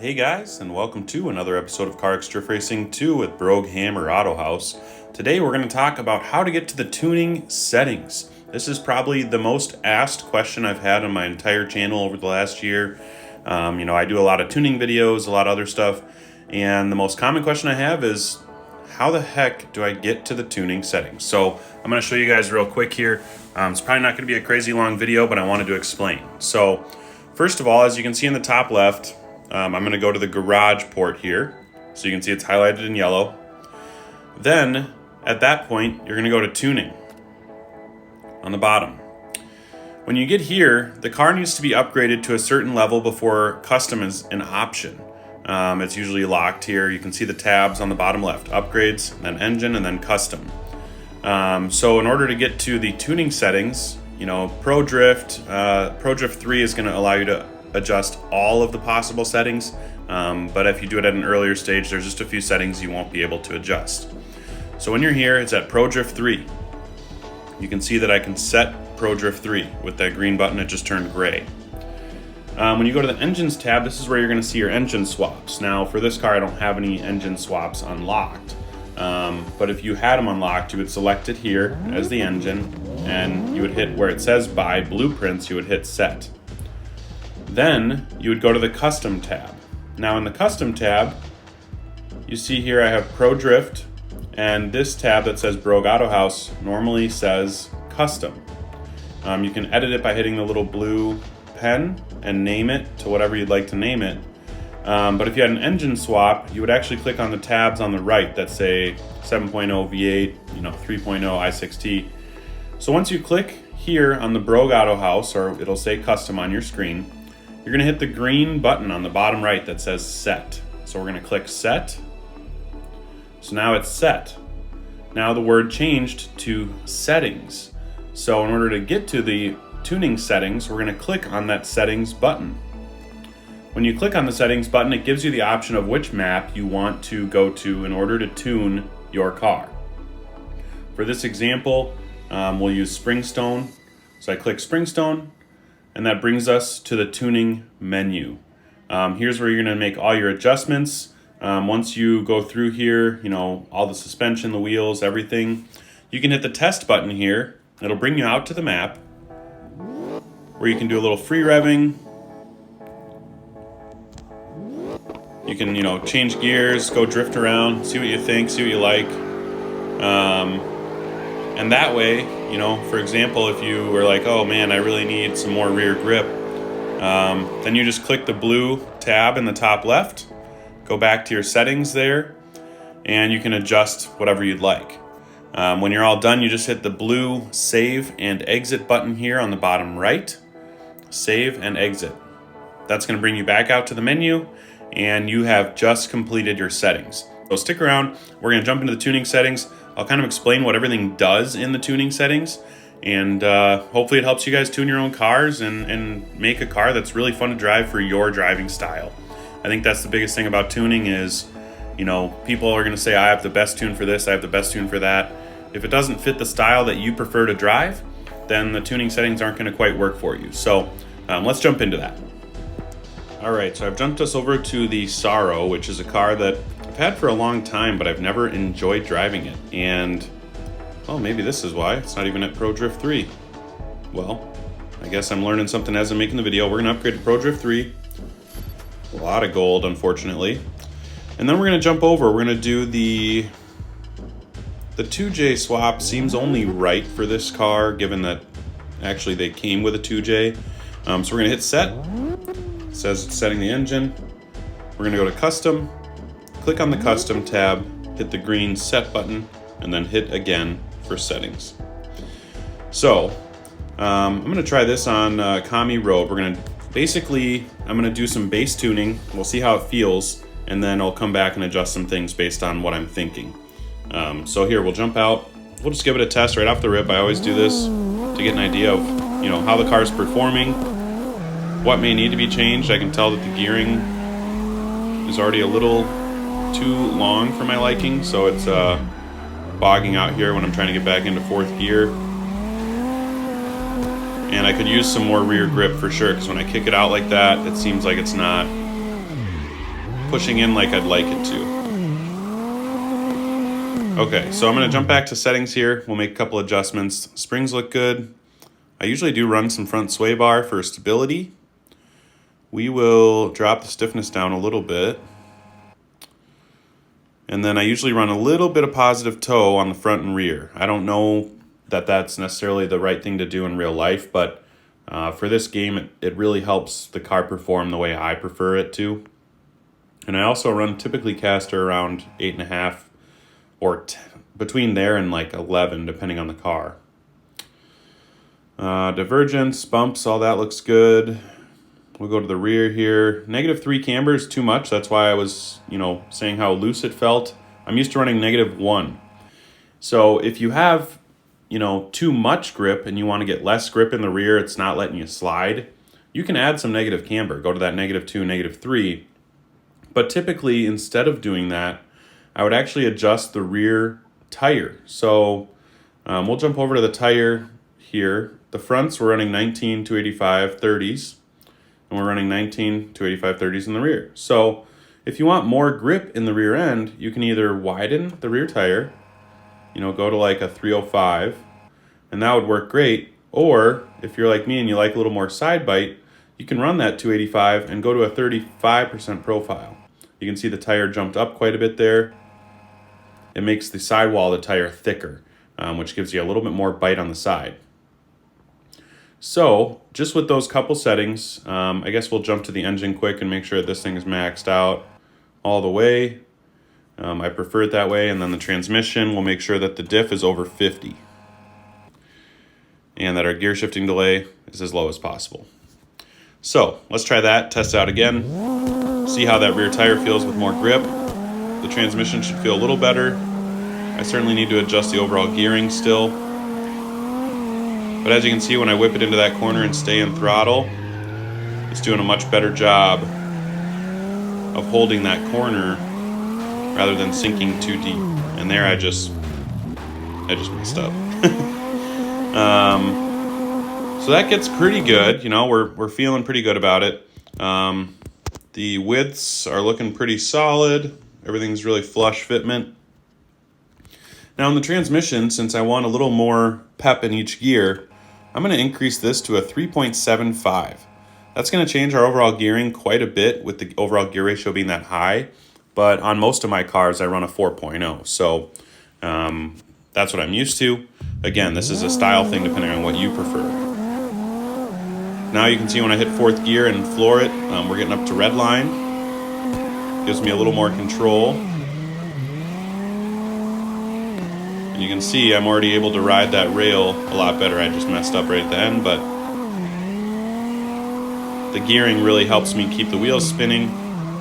Hey guys, and welcome to another episode of CarX Drift Racing 2 with BrogAutohaus. Today we're going to talk about how to get to the tuning settings. This is probably the most asked question I've had on my entire channel over the last year. I do a lot of tuning videos, a lot of other stuff, and the most common question I have is, how the heck do I get to the tuning settings? So I'm going to show you guys real quick here. It's probably not going to be a crazy long video, but I wanted to explain. So first of all, as you can see in the top left, I'm going to go to the garage port here. So you can see it's highlighted in yellow. Then, at that point, you're going to go to tuning on the bottom. When you get here, the car needs to be upgraded to a certain level before custom is an option. It's usually locked here. You can see the tabs on the bottom left. Upgrades, then engine, and then custom. So in order to get to the tuning settings, Pro Drift 3 is going to allow you to adjust all of the possible settings, but if you do it at an earlier stage, there's just a few settings you won't be able to adjust. So when you're here, it's at Pro Drift 3. You can see that I can set Pro Drift 3 with that green button. It just turned gray. When you go to the engines tab, this is where you're going to see your engine swaps. Now for this car, I don't have any engine swaps unlocked, but if you had them unlocked, you would select it here as the engine, and you would hit where it says buy blueprints, you would hit set. Then you would go to the custom tab. Now in the custom tab, you see here I have Pro Drift, and this tab that says BrogAutohaus normally says custom. You can edit it by hitting the little blue pen and name it to whatever you'd like to name it. But if you had an engine swap, you would actually click on the tabs on the right that say 7.0 V8, 3.0 i6T. So once you click here on the BrogAutohaus, or it'll say custom on your screen, you're going to hit the green button on the bottom right that says set. So we're going to click set. So now it's set. Now the word changed to settings. So in order to get to the tuning settings, we're going to click on that settings button. When you click on the settings button, it gives you the option of which map you want to go to in order to tune your car. For this example, we'll use Springstone. So I click Springstone, and that brings us to the tuning menu. Here's where you're going to make all your adjustments. Once you go through here, all the suspension, the wheels, everything, you can hit the test button here. It'll bring you out to the map where you can do a little free revving. You can, change gears, go drift around, see what you think, see what you like. And that way, for example, if you were like, oh man, I really need some more rear grip, then you just click the blue tab in the top left, go back to your settings there, and you can adjust whatever you'd like. When you're all done, you just hit the blue save and exit button here on the bottom right. Save and exit. That's going to bring you back out to the menu, and you have just completed your settings. So stick around. We're going to jump into the tuning settings. I'll kind of explain what everything does in the tuning settings, and hopefully it helps you guys tune your own cars and make a car that's really fun to drive for your driving style. I think that's the biggest thing about tuning is, people are going to say, I have the best tune for this, I have the best tune for that. If it doesn't fit the style that you prefer to drive, then the tuning settings aren't going to quite work for you. So let's jump into that. All right, so I've jumped us over to the Sorrow, which is a car that I've had for a long time, but I've never enjoyed driving it. And, well, maybe this is why. It's not even at Pro Drift 3. Well, I guess I'm learning something as I'm making the video. We're going to upgrade to Pro Drift 3. A lot of gold, unfortunately. And then we're going to jump over. We're going to do the 2J swap. Seems only right for this car, given that actually they came with a 2J. So we're going to hit set. It says it's setting the engine. We're going to go to custom. Click on the custom tab, hit the green set button, and then hit again for settings. So I'm going to try this on Kami Road. I'm going to do some base tuning. We'll see how it feels, and then I'll come back and adjust some things based on what I'm thinking. So here, we'll jump out. We'll just give it a test right off the rip. I always do this to get an idea of how the car's performing, what may need to be changed. I can tell that the gearing is already a little too long for my liking, so it's bogging out here when I'm trying to get back into fourth gear. And I could use some more rear grip for sure, because when I kick it out like that, it seems like it's not pushing in like I'd like it to. Okay, so I'm going to jump back to settings here. We'll make a couple adjustments. Springs look good. I usually do run some front sway bar for stability. We will drop the stiffness down a little bit. And then I usually run a little bit of positive toe on the front and rear. I don't know that that's necessarily the right thing to do in real life, but for this game, it really helps the car perform the way I prefer it to. And I also run typically caster around 8.5 or between there and like 11, depending on the car. Divergence, bumps, all that looks good. We'll go to the rear here. -3 camber is too much. That's why I was, saying how loose it felt. I'm used to running -1. So if you have, too much grip and you want to get less grip in the rear, it's not letting you slide, you can add some negative camber. Go to that -2, -3. But typically, instead of doing that, I would actually adjust the rear tire. So we'll jump over to the tire here. The fronts, we're running 19 285 30s. And we're running 19 285 30s in the rear. So if you want more grip in the rear end, you can either widen the rear tire, go to like a 305, and that would work great. Or if you're like me and you like a little more side bite, you can run that 285 and go to a 35% profile. You can see the tire jumped up quite a bit there. It makes the sidewall of the tire thicker, which gives you a little bit more bite on the side. So just with those couple settings, I guess we'll jump to the engine quick and make sure that this thing is maxed out all the way. I prefer it that way. And then the transmission, we'll make sure that the diff is over 50 and that our gear shifting delay is as low as possible. So let's try that, test it out again, see how that rear tire feels with more grip. The transmission should feel a little better. I certainly need to adjust the overall gearing still. But as you can see, when I whip it into that corner and stay in throttle, it's doing a much better job of holding that corner rather than sinking too deep. And there I just messed up. So that gets pretty good. We're feeling pretty good about it. The widths are looking pretty solid. Everything's really flush fitment. Now in the transmission, since I want a little more pep in each gear, I'm going to increase this to a 3.75. That's going to change our overall gearing quite a bit with the overall gear ratio being that high. But on most of my cars, I run a 4.0. So that's what I'm used to. Again, this is a style thing depending on what you prefer. Now you can see when I hit 4th gear and floor it, we're getting up to red line. Gives me a little more control. You can see I'm already able to ride that rail a lot better. I just messed up right at the end, but the gearing really helps me keep the wheels spinning,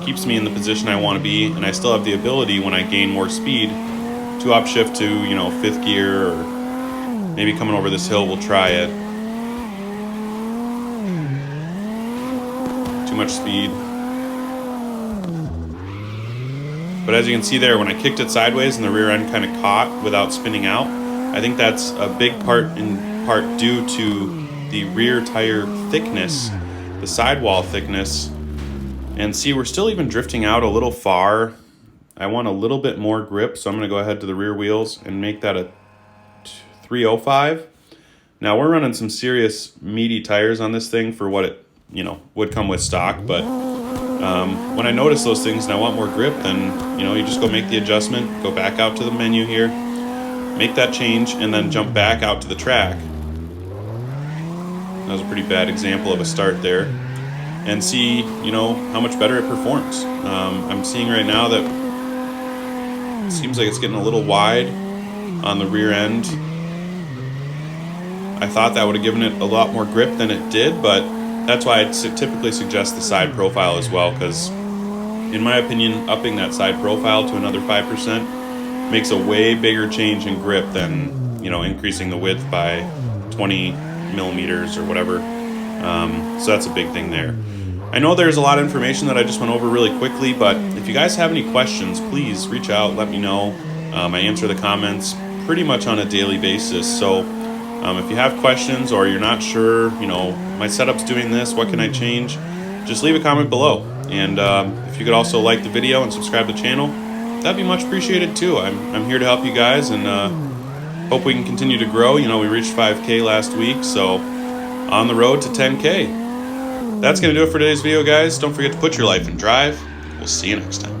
keeps me in the position I want to be, and I still have the ability when I gain more speed to upshift to, 5th gear, or maybe coming over this hill we'll try it. Too much speed. But as you can see there, when I kicked it sideways and the rear end kind of caught without spinning out, I think that's a big part due to the rear tire thickness, the sidewall thickness. And see, we're still even drifting out a little far. I want a little bit more grip, so I'm going to go ahead to the rear wheels and make that a 305. Now we're running some serious meaty tires on this thing for what it, would come with stock, but when I notice those things and I want more grip, then, you just go make the adjustment, go back out to the menu here, make that change, and then jump back out to the track. That was a pretty bad example of a start there. And see, how much better it performs. I'm seeing right now that it seems like it's getting a little wide on the rear end. I thought that would have given it a lot more grip than it did, but that's why I typically suggest the side profile as well, because in my opinion, upping that side profile to another 5% makes a way bigger change in grip than, increasing the width by 20 millimeters or whatever. So that's a big thing there. I know there's a lot of information that I just went over really quickly, but if you guys have any questions, please reach out, let me know. I answer the comments pretty much on a daily basis. So if you have questions or you're not sure, my setup's doing this, what can I change? Just leave a comment below. And if you could also like the video and subscribe to the channel, that'd be much appreciated too. I'm here to help you guys, and hope we can continue to grow. You know, we reached 5K last week, so on the road to 10K. That's going to do it for today's video, guys. Don't forget to put your life in drive. We'll see you next time.